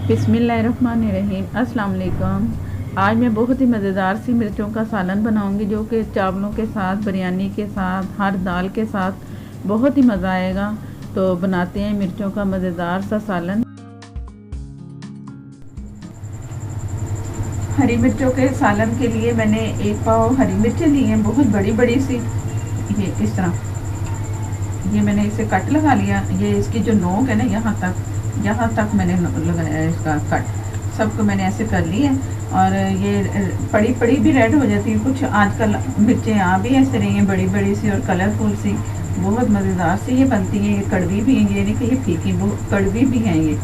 बिस्मिल्लाहिर्रहमानिर्रहीम। अस्सलाम वालेकुम। आज मैं बहुत ही मज़ेदार सी मिर्चों का सालन बनाऊंगी जो कि चावलों के साथ, बिरयानी के साथ, हर दाल के साथ बहुत ही मज़ा आएगा। तो बनाते हैं मिर्चों का मज़ेदार सा सालन। हरी मिर्चों के सालन के लिए मैंने 1 पाव हरी मिर्चें ली हैं, बहुत बड़ी बड़ी सी। ये इस तरह ये मैंने इसे कट लगा लिया। ये इसकी जो नोक है ना, यहाँ तक मैंने लगाया है इसका कट। सबको मैंने ऐसे कर ली है। और ये पड़ी पड़ी भी रेड हो जाती है। कुछ आजकल मिर्चें आ भी ऐसे रही हैं, बड़ी बड़ी सी और कलरफुल सी, बहुत मज़ेदार सी ये बनती हैं। ये कड़वी भी हैं, ये नहीं कि ये फीकी, वो कड़वी भी हैं। ये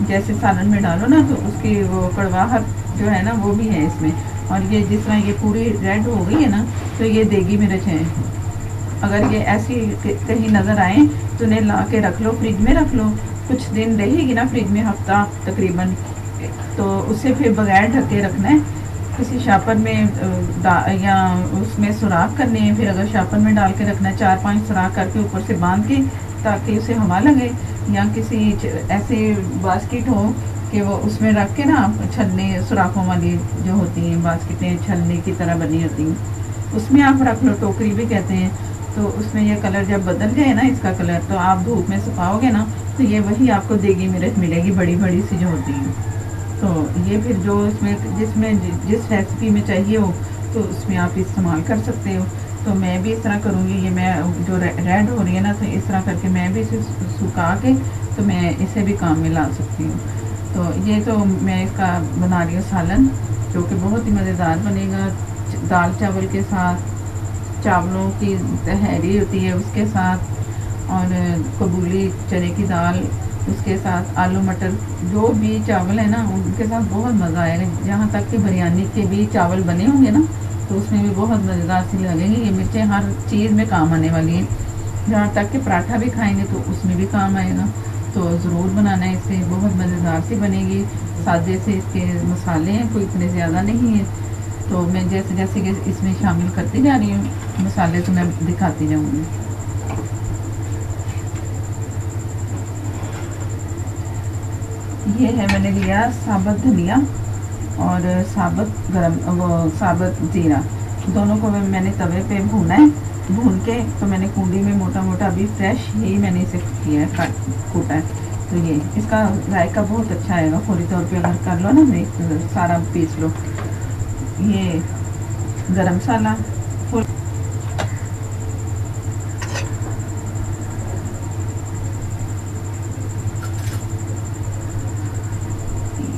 जैसे सालन में डालो ना तो उसकी वो कड़वाहट जो है ना वो भी है इसमें। और ये जिस तरह ये पूरी रेड हो गई है ना, तो ये देगी मिर्च है। अगर ये ऐसी कहीं नज़र आए तो उन्हें ला के रख लो, फ्रिज में रख लो। कुछ दिन रहेगी ना फ्रिज में, हफ्ता तकरीबन, तो उसे फिर बगैर ढके रखना है। किसी शापर में या उसमें सुराख करने हैं। फिर अगर शापर में डाल के रखना है, 4-5 सुराख करके ऊपर से बांध के, ताकि उसे हवा लगे। या किसी ऐसे बास्केट हो कि वो उसमें रख के ना, छलने सुराखों वाली जो होती हैं बास्केटें, छलने की तरह बनी होती हैं, उसमें आप रख लो। टोकरी भी कहते हैं। तो उसमें ये कलर जब बदल जाए ना इसका कलर, तो आप धूप में सुखाओगे ना तो ये वही आपको देगी मिर्च मिलेगी, बड़ी बड़ी सी जो होती है। तो ये फिर जो इसमें जिस रेसिपी में चाहिए हो तो उसमें आप इस्तेमाल कर सकते हो। तो मैं भी इस तरह करूँगी। ये मैं जो रेड हो रही है ना, तो इस तरह करके मैं भी इसे सुखा के तो मैं इसे भी काम में ला सकती हूँ। तो ये तो मैं इसका बना रही हूँ सालन, जो कि बहुत ही मज़ेदार बनेगा। दाल चावल के साथ, चावलों की तहरी होती है उसके साथ, और कबूली चने की दाल उसके साथ, आलू मटर जो भी चावल है ना उनके साथ बहुत मज़ा आएगा। जहाँ तक कि बिरयानी के भी चावल बने होंगे ना तो उसमें भी बहुत मज़ेदार सी लगेंगी। ये मिर्चें हर चीज़ में काम आने वाली हैं। जहाँ तक कि पराठा भी खाएंगे तो उसमें भी काम आएगा। तो ज़रूर बनाना है, इससे बहुत मज़ेदार सी बनेगी। सादे से इसके मसाले हैं, कोई इतने ज़्यादा नहीं है। तो मैं जैसे जैसे कि इसमें शामिल करती जा रही हूँ मसाले, तो मैं दिखाती जाऊँगी। ये है, मैंने लिया साबुत धनिया और साबुत गरम वो साबुत जीरा, दोनों को मैंने तवे पे भूना है। भून के तो मैंने कूंडी में मोटा मोटा अभी फ्रेश ही मैंने इसे किया है, कूटा है। तो ये इसका जायका बहुत अच्छा आएगा। फौरी तौर पे अगर कर लो ना, मैं सारा पीस लो। ये गरम मसाला,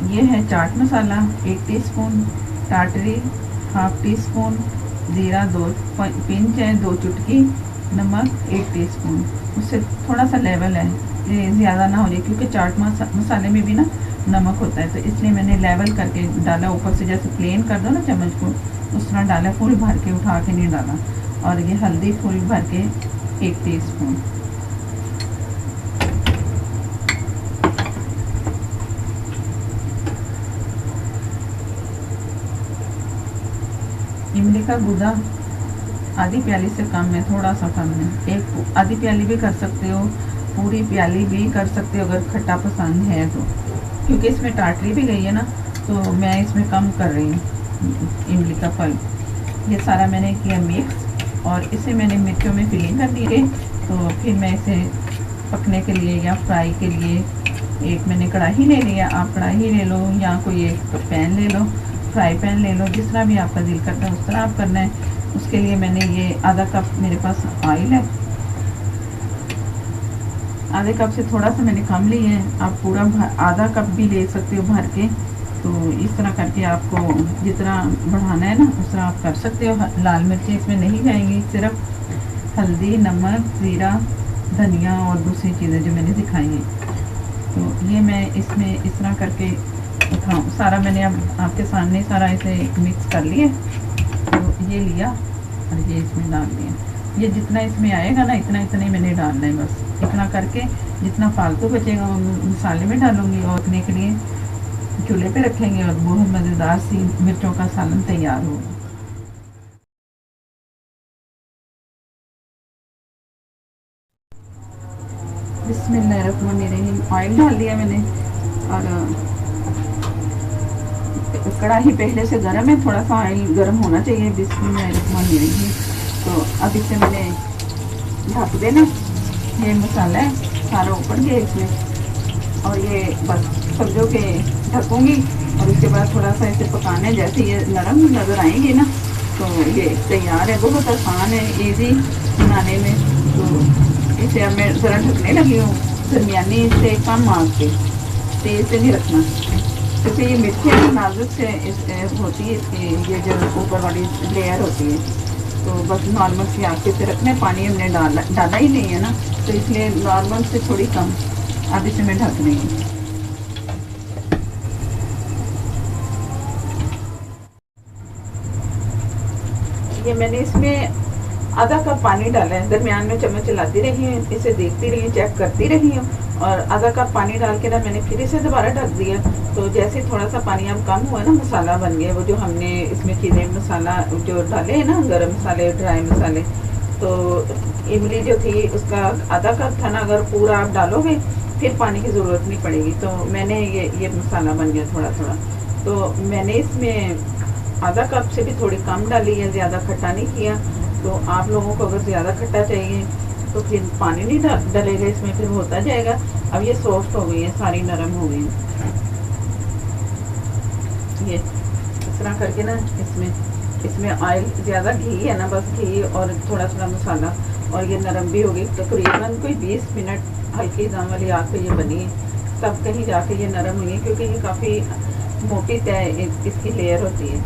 ये है चाट मसाला 1 टीस्पून, टाटरी 1/2 टीस्पून, ज़ीरा 2 पिंच है, 2 चुटकी, नमक 1 टीस्पून। उससे थोड़ा सा लेवल है, ये ज़्यादा ना हो जाए, क्योंकि चाट मसाले में भी ना नमक होता है, तो इसलिए मैंने लेवल करके डाला। ऊपर से जैसे प्लेन कर दो ना चम्मच को, उस तरह डाला, फुल भर के उठा के नहीं डाला। और ये हल्दी फुल भर के 1 टीस्पून। इमली का गूदा आधी प्याली से कम है, थोड़ा सा कम है। एक आधी प्याली भी कर सकते हो, पूरी प्याली भी कर सकते हो अगर खट्टा पसंद है तो, क्योंकि इसमें टाटरी भी गई है ना, तो मैं इसमें कम कर रही हूँ इमली का फल। ये सारा मैंने किया मिक्स, और इसे मैंने मिर्चों में फिलिंग कर दी है। तो फिर मैं इसे पकने के लिए या फ्राई के लिए एक मैंने कढ़ाई ले लिया। आप कढ़ाई ले लो या कोई एक पैन ले लो, फ्राई पैन ले लो, जिस तरह भी आपका दिल करता है उस तरह आप करना है। उसके लिए मैंने ये आधा कप मेरे पास ऑयल है, आधे कप से थोड़ा सा मैंने कम ली है। आप पूरा आधा कप भी ले सकते हो भर के। तो इस तरह करके आपको जितना बढ़ाना है ना उस तरह आप कर सकते हो। लाल मिर्चें इसमें नहीं जाएंगी, सिर्फ हल्दी, नमक, ज़ीरा, धनिया और दूसरी चीज़ें जो मैंने दिखाई हैं। तो ये मैं इसमें इस तरह करके दिखाऊँ सारा। मैंने अब आपके सामने सारा इसे मिक्स कर लिए। तो ये लिया और ये इसमें डाल दिया। ये जितना इसमें आएगा ना इतना ही मैंने डालना है, बस इतना करके। जितना फालतू बचेगा वो मसाले में डालूंगी, और रखने के लिए चूल्हे पे रखेंगे, और बहुत मज़ेदार सी मिर्चों का सालन तैयार होगा। बिस्मिल्लाहिर्रहमानिर्रहीम। ऑयल डाल दिया मैंने, और कढ़ाई पहले से गर्म है, थोड़ा सा ऑयल गर्म होना चाहिए। बिस्मिल्लाहिर्रहमानिर्रहीम। तो अब इसे मैंने ढक देना। ये मसाला है सारा ऊपर गया इसमें, और ये बस समझो कि ढकूँगी और उसके बाद थोड़ा सा इसे पकाना है। जैसे ये नरम नज़र आएंगे ना तो ये तैयार है। बहुत आसान है, इजी बनाने में। तो इसे अब मैं ज़रा ढकने लगी हूँ, दरमियानी से कम आग पे, तेज़ से नहीं रखना, क्योंकि ये मिर्चें नाजुक से होती है इसकी, ये जो ऊपर वाली लेयर होती है। तो बस नॉर्मल सी आग पे रखना है। पानी हमने डाला ही नहीं है ना, तो इसलिए नॉर्मल से थोड़ी कम। अब इसे मैं ढक देंगी। ये मैंने इसमें आधा कप पानी डाला है। दरमियान में चम्मच चलाती रही हूँ, इसे देखती रही, चेक करती रही हूँ, और आधा कप पानी डाल के ना मैंने फिर इसे दोबारा ढक दिया। तो जैसे थोड़ा सा पानी अब कम हुआ ना, मसाला बन गया। वो जो हमने इसमें चीज़ें मसाला जो डाले हैं ना, गरम मसाले, ड्राई मसाले, तो इमली जो थी उसका आधा कप था ना, अगर पूरा आप डालोगे फिर पानी की ज़रूरत नहीं पड़ेगी। तो मैंने ये मसाला बन गया थोड़ा थोड़ा। तो मैंने इसमें आधा कप से भी थोड़ी कम डाली है, ज़्यादा खट्टा नहीं किया। तो आप लोगों को अगर ज़्यादा खट्टा चाहिए तो फिर पानी नहीं डलेगा इसमें, फिर होता जाएगा। अब ये सॉफ्ट हो गई है, सारी नरम हो गई है। ये इस तरह करके ना इसमें ऑयल ज़्यादा, घी है ना, बस घी और थोड़ा थोड़ा मसाला, और ये नरम भी हो गई। तकरीबन कोई 20 मिनट हल्की दम वाली आग पे ये बनी है, तब कहीं जाके ये नरम हुई है, क्योंकि ये काफ़ी मोटी तय इसकी लेयर होती है।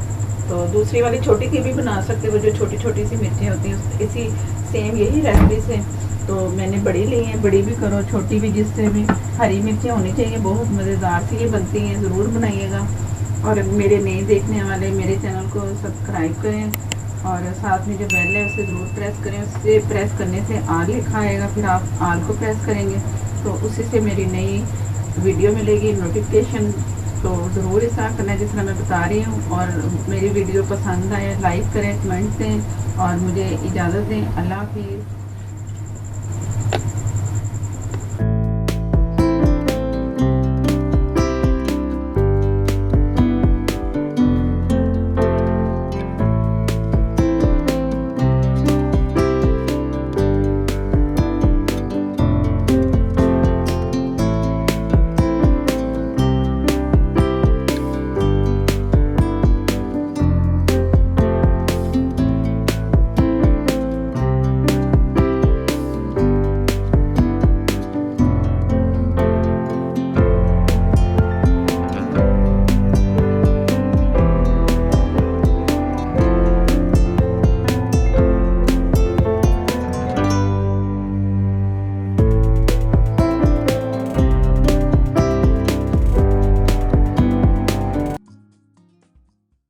तो दूसरी वाली छोटी की भी बना सकते, वो जो छोटी छोटी सी मिर्चें होती हैं, इसी सेम यही रेसिपी से। तो मैंने बड़ी ली हैं, बड़ी भी करो छोटी भी, जिससे भी हरी मिर्चें होनी चाहिए। बहुत मज़ेदार सी ये बनती हैं, ज़रूर बनाइएगा। और मेरे नए देखने वाले मेरे चैनल को सब्सक्राइब करें, और साथ में जो बेल है उसे ज़रूर प्रेस करें। उससे प्रेस करने से आल लिखा आएगा, फिर आप आल को प्रेस करेंगे तो उसी से मेरी नई वीडियो मिलेगी नोटिफिकेशन। तो ज़रूर इस तरह करना है जिस तरह मैं बता रही हूँ। और मेरी वीडियो पसंद आए लाइक करें, कमेंट दें, और मुझे इजाज़त दें। अल्लाह हाफिज़।